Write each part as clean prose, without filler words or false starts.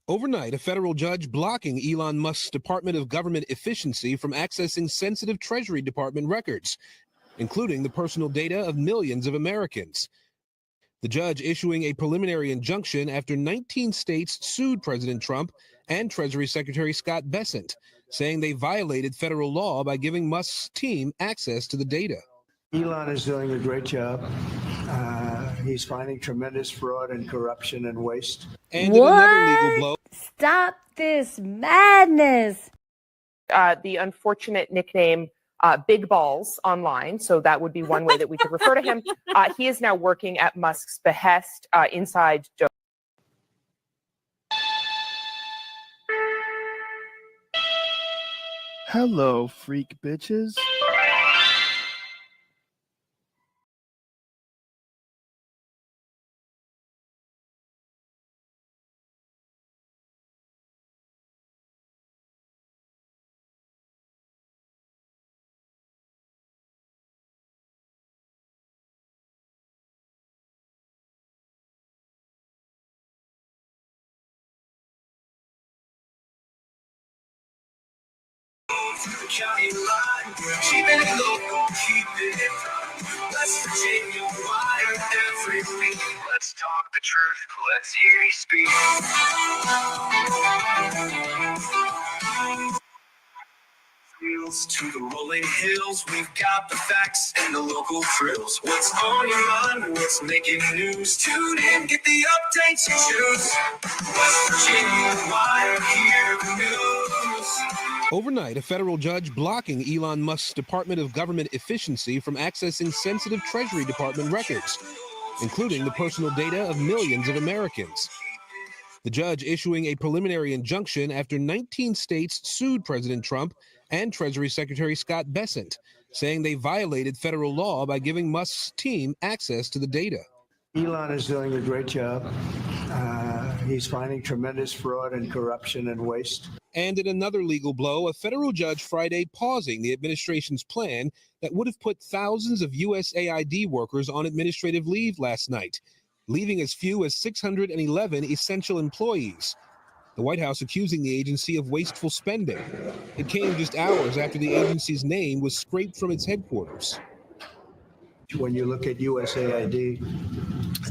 Overnight, a federal judge blocking Elon Musk's Department of Government Efficiency from accessing sensitive Treasury Department records, including the personal data of millions of Americans. The judge issuing a preliminary injunction after 19 states sued President Trump and Treasury Secretary Scott Bessent, saying they violated federal law by giving Musk's team access to the data. Elon is doing a great job. He's finding tremendous fraud and corruption and waste. And in another legal blow. Stop this madness. The unfortunate nickname Big Balls online, so that would be one way that we could refer to him. He is now working at Musk's behest inside Joe. Hello, freak bitches. The county line, keeping it local, keeping it fun. West Virginia wire every week. Let's talk the truth. Let's hear you speak. Wheels to the rolling hills, we've got the facts and the local thrills. What's on your mind? What's making news? Tune in, get the updates you choose. West Virginia wire, hear the news. Overnight, a federal judge blocking Elon Musk's Department of Government Efficiency from accessing sensitive Treasury Department records, including the personal data of millions of Americans. The judge issuing a preliminary injunction after 19 states sued President Trump and Treasury Secretary Scott Bessent, saying they violated federal law by giving Musk's team access to the data. Elon is doing a great job. He's finding tremendous fraud and corruption and waste. And in another legal blow, a federal judge Friday pausing the administration's plan that would have put thousands of USAID workers on administrative leave last night, leaving as few as 611 essential employees. The White House accusing the agency of wasteful spending. It came just hours after the agency's name was scraped from its headquarters. When you look at USAID,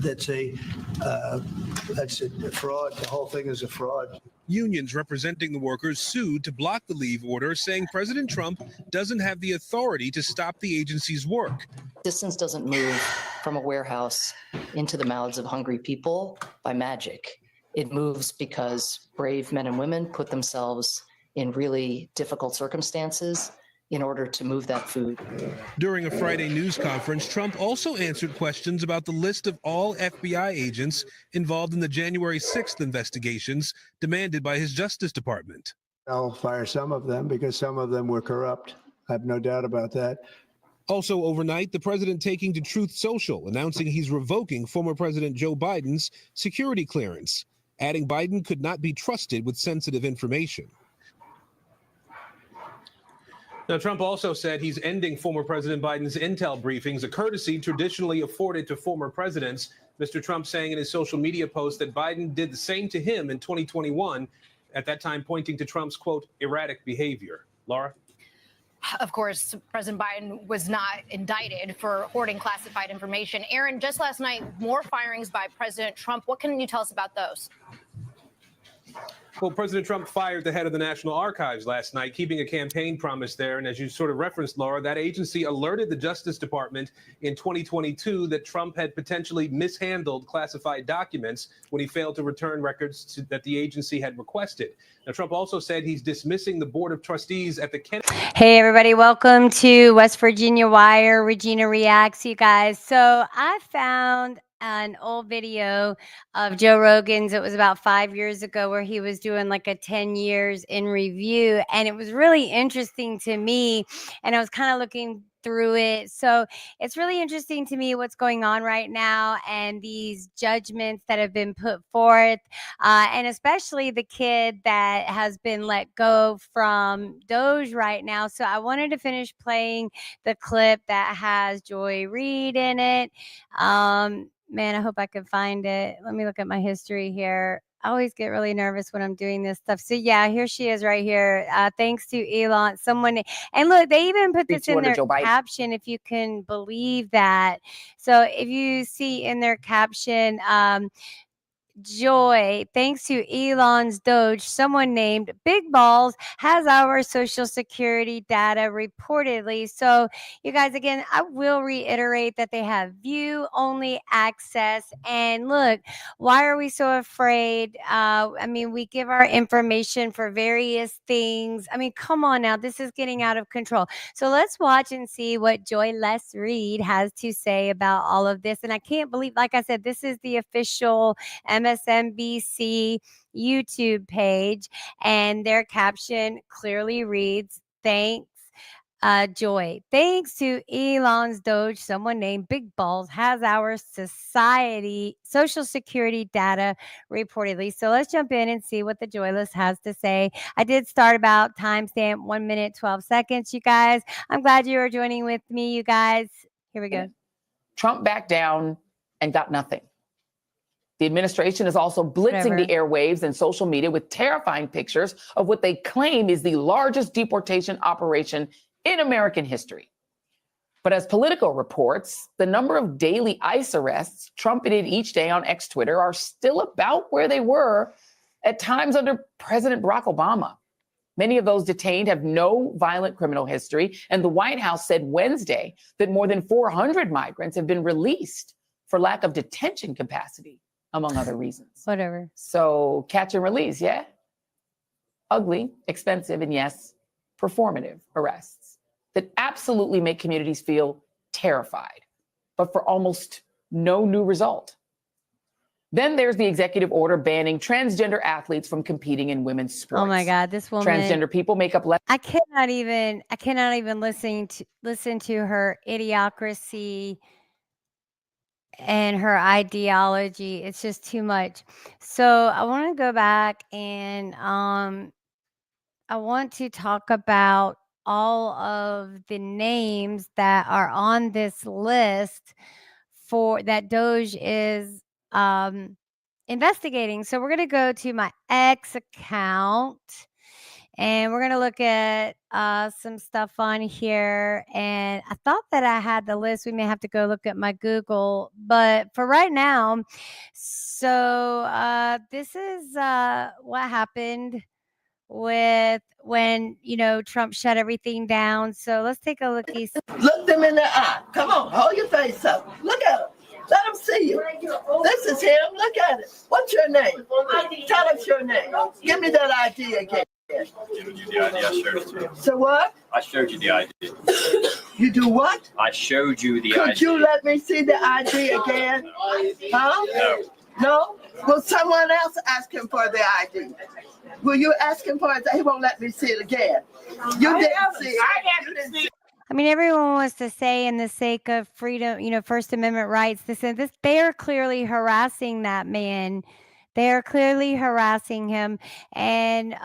that's a fraud. The whole thing is a fraud. Unions representing the workers sued to block the leave order, saying President Trump doesn't have the authority to stop the agency's work. Distance doesn't move from a warehouse into the mouths of hungry people by magic. It moves because brave men and women put themselves in really difficult circumstances in order to move that food. During a Friday news conference, Trump also answered questions about the list of all FBI agents involved in the January 6th investigations demanded by his Justice Department. I'll fire some of them because some of them were corrupt. I have no doubt about that. Also overnight, the president taking to Truth Social, announcing he's revoking former President Joe Biden's security clearance, adding Biden could not be trusted with sensitive information. Now, Trump also said he's ending former President Biden's intel briefings, a courtesy traditionally afforded to former presidents. Mr. Trump saying in his social media post that Biden did the same to him in 2021, at that time pointing to Trump's, quote, erratic behavior. Laura? Of course, President Biden was not indicted for hoarding classified information. Aaron, just last night, more firings by President Trump. What can you tell us about those? Well, President Trump fired the head of the National Archives last night, keeping a campaign promise there. And as you sort of referenced, Laura, that agency alerted the Justice Department in 2022 that Trump had potentially mishandled classified documents when he failed to return records that the agency had requested. Now, Trump also said he's dismissing the Board of Trustees at the Kennedy. Hey, everybody. Welcome to West Virginia Wire. Regina Reacts, you guys. So I found an old video of Joe Rogan's. It was about 5 years ago where he was doing like a 10 years in review. And it was really interesting to me. And I was kind of looking through it. So it's really interesting to me what's going on right now and these judgments that have been put forth, and especially the kid that has been let go from Doge right now. So I wanted to finish playing the clip that has Joy Reid in it. Man, I hope I can find it. Let me look at my history here. I always get really nervous when I'm doing this stuff. So yeah, here she is right here. Thanks to Elon, someone, and look, they even put this in their caption, if you can believe that. So if you see in their caption, Joy, thanks to Elon's Doge, someone named Big Balls has our social security data reportedly. So, you guys, again, I will reiterate that they have view only access. And look, why are we so afraid? I mean, we give our information for various things. I mean, come on now, this is getting out of control. So, let's watch and see what Joy Les Reed has to say about all of this. And I can't believe, like I said, this is the official MSNBC YouTube page, and their caption clearly reads, "Thanks, Joy. Thanks to Elon's Doge, someone named Big Balls has our social security data reportedly." So let's jump in and see what the Joy List has to say. I did start about timestamp 1 minute, 12 seconds, you guys. I'm glad you are joining with me, you guys. Here we go. Trump backed down and got nothing. The administration is also blitzing the airwaves and social media with terrifying pictures of what they claim is the largest deportation operation in American history. But as Politico reports, the number of daily ICE arrests trumpeted each day on X Twitter are still about where they were at times under President Barack Obama. Many of those detained have no violent criminal history, and the White House said Wednesday that more than 400 migrants have been released for lack of detention capacity, among other reasons. Whatever. So catch and release, yeah? Ugly, expensive, and yes, performative arrests that absolutely make communities feel terrified, but for almost no new result. Then there's the executive order banning transgender athletes from competing in women's sports. Oh my God, this woman. Transgender people make up less. I cannot even listen to her idiocracy and her ideology. It's just too much. So I want to go back and I want to talk about all of the names that are on this list for that Doge is investigating. So we're going to go to my X account and we're going to look at some stuff on here. And I thought that I had the list. We may have to go look at my Google, but for right now, so this is what happened with when Trump shut everything down. So let's take a look. Look them in the eye. Come on, hold your face up. Look at him. Let him see you. This is him. Look at it. What's your name? Tell us your name. Give me that ID again. I showed you the ID. I showed it to you. So what? I showed you the ID. You do what? I showed you the ID. Could you let me see the ID again? Huh? No. No? Will someone else ask him for the ID? Will you ask him for it? He won't let me see it again. You didn't see it. I mean, everyone wants to say, in the sake of freedom, First Amendment rights, this and this. They are clearly harassing that man. They are clearly harassing him. And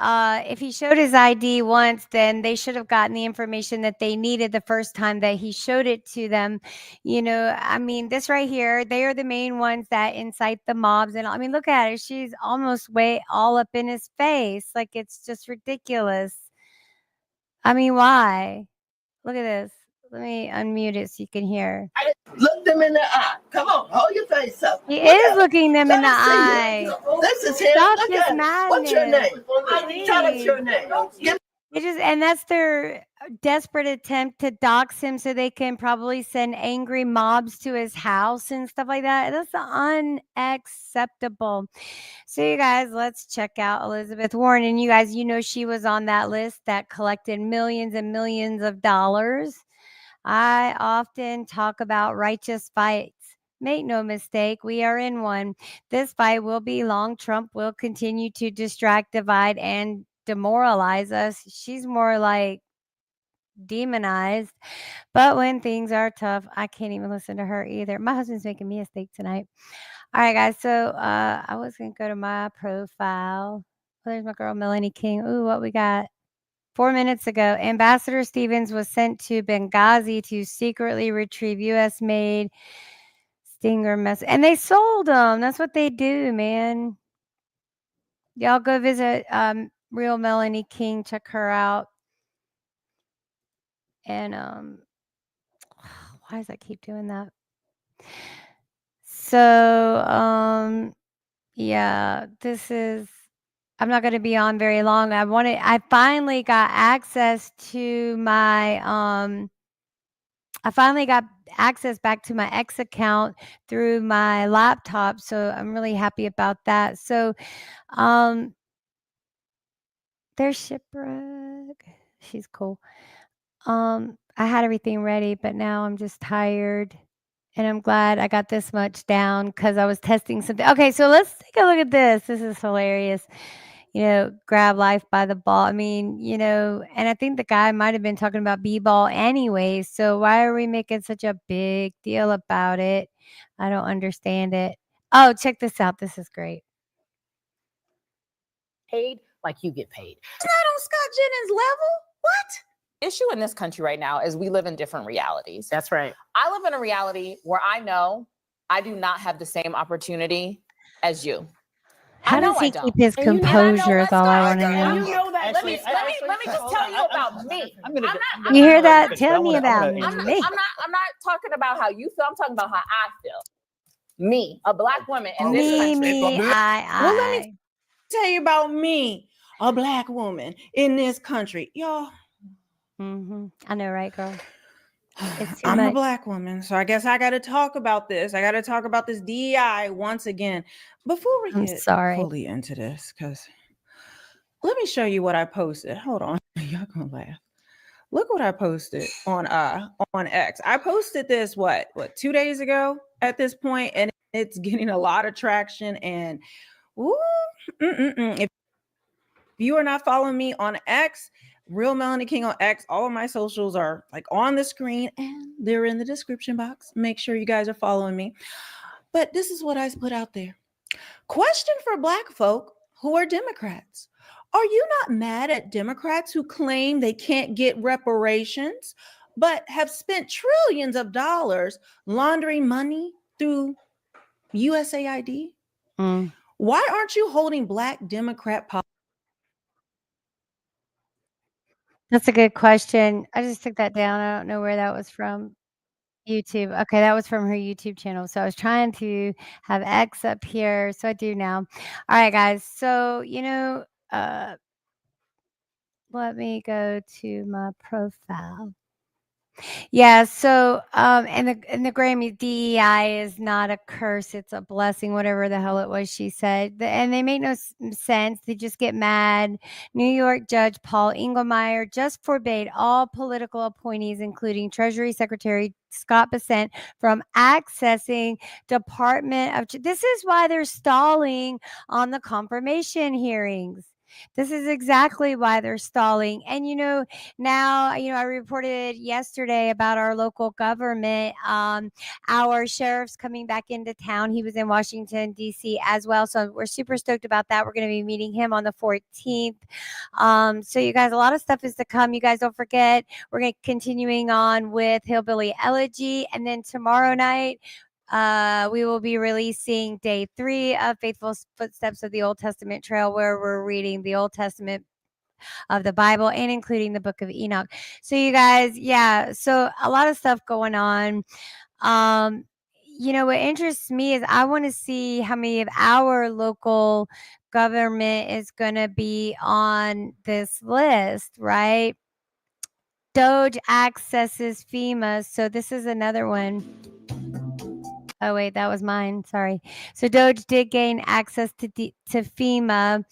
if he showed his ID once, then they should have gotten the information that they needed the first time that he showed it to them. I mean, this right here, they are the main ones that incite the mobs. And I mean, look at her. She's almost way all up in his face. Like, it's just ridiculous. I mean, why? Look at this. Let me unmute it so you can hear. Look them in the eye. Come on, hold your face up. He is looking them in the eye. This is him. Stop Look this at madness. What's your name? Tell us your name. And that's their desperate attempt to dox him so they can probably send angry mobs to his house and stuff like that. That's unacceptable. So you guys, let's check out Elizabeth Warren. And you guys, she was on that list that collected millions and millions of dollars. I often talk about righteous fights. Make no mistake, we are in one. This fight will be long. Trump will continue to distract, divide, and demoralize us. She's more like demonized. But when things are tough, I can't even listen to her either. My husband's making me a steak tonight. All right, guys. So I was going to go to my profile. Oh, there's my girl, Melanie King. Ooh, what we got? 4 minutes ago, Ambassador Stevens was sent to Benghazi to secretly retrieve U.S.-made Stinger missiles. And they sold them. That's what they do, man. Y'all go visit Real Melanie King. Check her out. And why does I keep doing that? So yeah, this is. I'm not going to be on very long. I finally got access to my I finally got access back to my X account through my laptop, so I'm really happy about that. So there's Shipwreck. She's cool. I had everything ready, but now I'm just tired. And I'm glad I got this much down because I was testing something. Okay, so let's take a look at this. This is hilarious. Grab life by the ball. I mean, and I think the guy might have been talking about b-ball anyway. So why are we making such a big deal about it? I don't understand it. Oh, check this out. This is great. Paid like you get paid. It's not on Scott Jennings' level. What? Issue in this country right now is we live in different realities. That's right. I live in a reality where I know I do not have the same opportunity as you. How does he keep his composure is all I want to know. You know that. Let me just tell you about me. You hear that? Tell me about me. I'm not talking about how you feel. I'm talking about how I feel. Me, a Black woman in this country. Well, let me tell you about me, a Black woman in this country. Y'all. I know, right, girl? I'm a Black woman, so I guess I got to talk about this. I got to talk about this DEI once again. Before we get fully into this, because let me show you what I posted. Hold on. Y'all gonna laugh. Look what I posted on X. I posted this, what, 2 days ago at this point, and it's getting a lot of traction. And if you are not following me on X, Real Melanie King on X, all of my socials are like on the screen and they're in the description box. Make sure you guys are following me. But this is what I put out there. Question for Black folk who are Democrats. Are you not mad at Democrats who claim they can't get reparations, but have spent trillions of dollars laundering money through USAID? Why aren't you holding Black Democrat policy? That's a good question. I just took that down. I don't know where that was from. YouTube. Okay, that was from her YouTube channel. So I was trying to have X up here. So I do now. All right, guys. So, let me go to my profile. Yeah, so and the Grammy DEI is not a curse, it's a blessing, whatever the hell it was she said. And they make no sense. They just get mad. New York Judge Paul Engelmeyer just forbade all political appointees, including Treasury Secretary Scott Bessent, from accessing Department of This is why they're stalling on the confirmation hearings. This is exactly why they're stalling. And, now, I reported yesterday about our local government, our sheriff's coming back into town. He was in Washington, D.C. as well. So we're super stoked about that. We're going to be meeting him on the 14th. So you guys, a lot of stuff is to come. You guys don't forget, we're going to continuing on with Hillbilly Elegy. And then tomorrow night, we will be releasing day 3 of Faithful Footsteps of the Old Testament Trail, where we're reading the Old Testament of the Bible and including the book of Enoch. So you guys, so a lot of stuff going on. What interests me is I want to see how many of our local government is going to be on this list, right? Doge accesses FEMA. So this is another one. Oh, wait, that was mine. Sorry. So Doge did gain access to FEMA,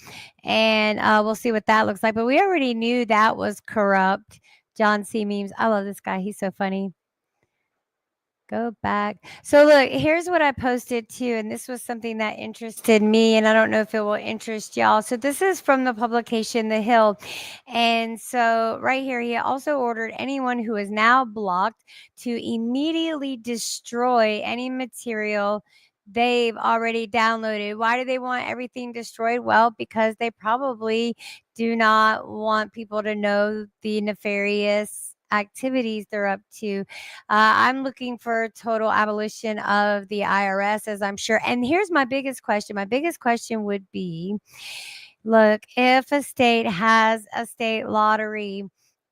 and we'll see what that looks like. But we already knew that was corrupt. John C. Memes. I love this guy. He's so funny. Go back. So look, here's what I posted too, and this was something that interested me, and I don't know if it will interest y'all. So this is from the publication The Hill. And so right here, he also ordered anyone who is now blocked to immediately destroy any material they've already downloaded. Why do they want everything destroyed? Well, because they probably do not want people to know the nefarious activities they're up to. I'm looking for total abolition of the IRS, as I'm sure. And here's my biggest question. My biggest question would be, Look, if a state has a state lottery,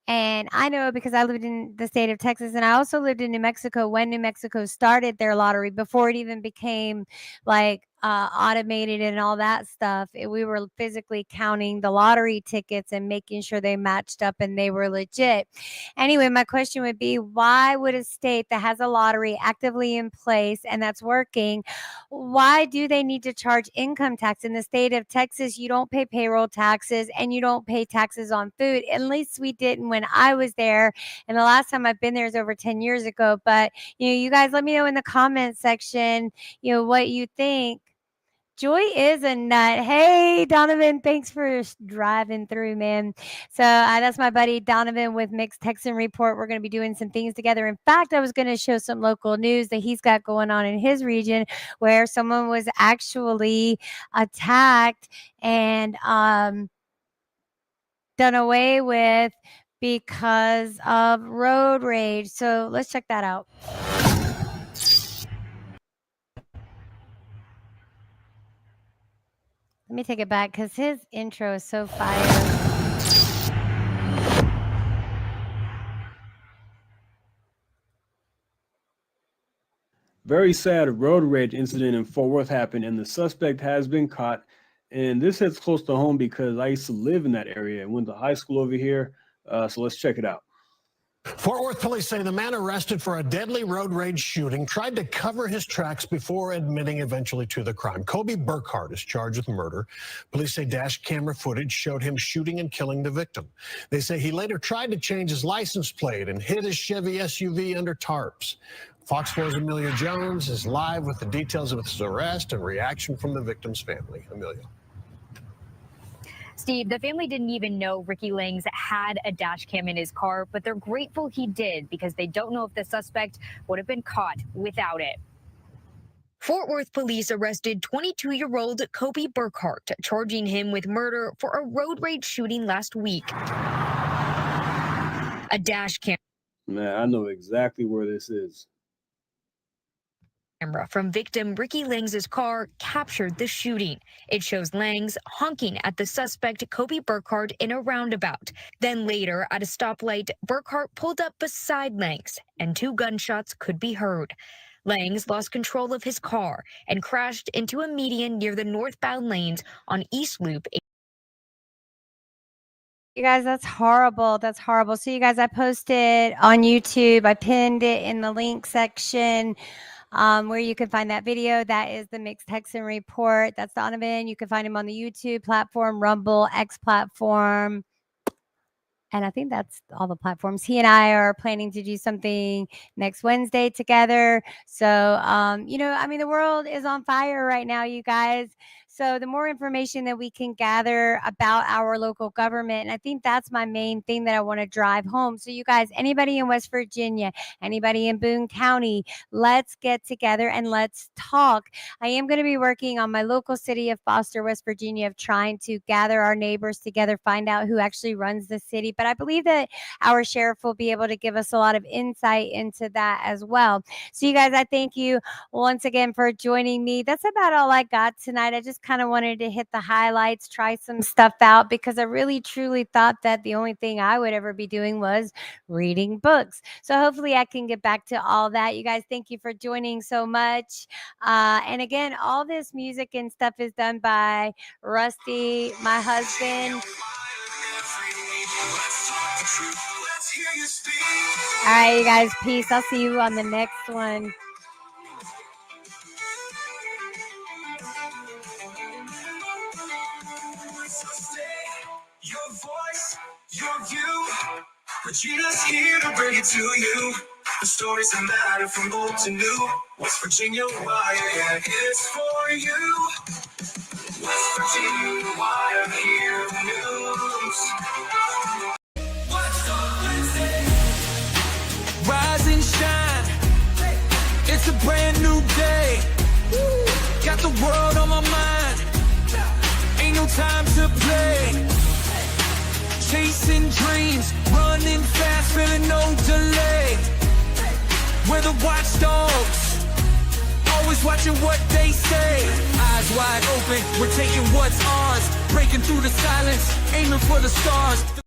and I know because I lived in the state of Texas and I also lived in New Mexico when New Mexico started their lottery before it even became like automated and all that stuff. We were physically counting the lottery tickets and making sure they matched up and they were legit. Anyway, my question would be, why would a state that has a lottery actively in place and that's working, why do they need to charge income tax? In the state of Texas, you don't pay payroll taxes and you don't pay taxes on food. At least we didn't when I was there. And the last time I've been there is over 10 years ago. But, you guys let me know in the comment section, what you think. Joy is a nut. Hey, Donovan, thanks for driving through, man. So that's my buddy Donovan with Mixed Texan Report. We're going to be doing some things together. In fact, I was going to show some local news that he's got going on in his region where someone was actually attacked and done away with because of road rage. So let's check that out. Let me take it back because his intro is so fire. Very sad road rage incident in Fort Worth happened, and the suspect has been caught. And this hits close to home because I used to live in that area and went to high school over here. So let's check it out. Fort Worth police say the man arrested for a deadly road rage shooting tried to cover his tracks before admitting eventually to the crime. Kobe Burkhart is charged with murder. Police say dash camera footage showed him shooting and killing the victim. They say he later tried to change his license plate and hid his Chevy SUV under tarps. Fox 4's Amelia Jones is live with the details of his arrest and reaction from the victim's family. Amelia. Steve, the family didn't even know Ricky Langs had a dash cam in his car, but they're grateful he did because they don't know if the suspect would have been caught without it. Fort Worth police arrested 22-year-old Kobe Burkhart, charging him with murder for a road rage shooting last week. A dash camera. Man, I know exactly where this is. Camera from victim Ricky Langs' car captured the shooting. It shows Langs honking at the suspect Kobe Burkhart in a roundabout. Then later, at a stoplight, Burkhart pulled up beside Langs, and 2 gunshots could be heard. Langs lost control of his car and crashed into a median near the northbound lanes on East Loop. You guys, that's horrible. That's horrible. So you guys, I posted on YouTube. I pinned it in the link section. Where you can find that video. That is the Mixed Texan Report. That's Donovan. You can find him on the YouTube platform, Rumble, X platform. And I think that's all the platforms. He and I are planning to do something next Wednesday together. So, the world is on fire right now, you guys. So the more information that we can gather about our local government, and I think that's my main thing that I want to drive home. So you guys, anybody in West Virginia, anybody in Boone County, let's get together and let's talk. I am going to be working on my local city of Foster, West Virginia, of trying to gather our neighbors together, find out who actually runs the city. But I believe that our sheriff will be able to give us a lot of insight into that as well. So you guys, I thank you once again for joining me. That's about all I got tonight. I just kind of wanted to hit the highlights, try some stuff out, because I really truly thought that the only thing I would ever be doing was reading books. So hopefully I can get back to all that. You guys, thank you for joining so much. And again, all this music and stuff is done by Rusty, my husband. All right, you guys, peace. I'll see you on the next one. Your voice, your view. Regina's here to bring it to you. The stories that matter from old to new. West Virginia Wire is for you. West Virginia Wire, hear the news. What's up, Wednesday? Rise and shine. It's a brand new day. Got the world on my mind. Ain't no time to play. Chasing dreams, running fast, feeling no delay. We're the watchdogs, always watching what they say. Eyes wide open, we're taking what's ours. breaking through the silence, aiming for the stars.